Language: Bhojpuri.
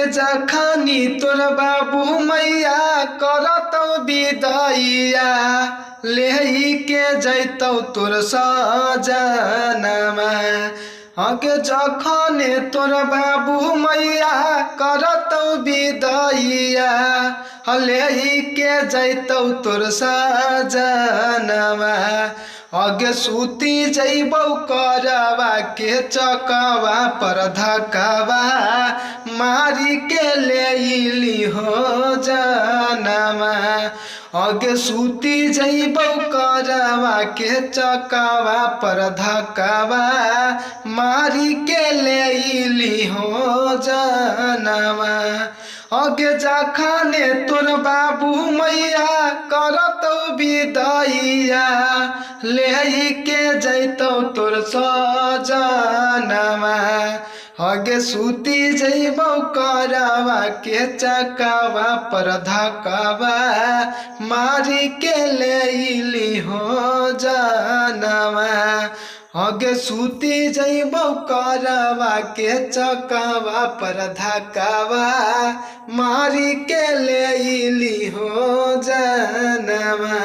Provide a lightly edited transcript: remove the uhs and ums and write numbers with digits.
जखनी तोर बाबू मैया करतौ विदैया लेही के जैतौ तोर सजनमा। आगे जखने तोर बाबू मैया करतौ विदैया लेही के जैतौ तोर सजनमा। आगे सूती जैबौ करवा के चकवा पर धकवा मारी के लेली हो जनमा। आगे सूती जैबौ करवा के चकवा पर धकवा मारी के लेली हो जनमा। आगे जखने तोर बाबू मैया करतौ विदैया लेही के जैतौ तोर सजनमा। आगे सूती जैबौ करवा के चकवा पर धकवा मारी के लेली हो जनमा। आगे सूती जैबौ करवा के चकवा पर धकवा मारी के लेली हो जनमा।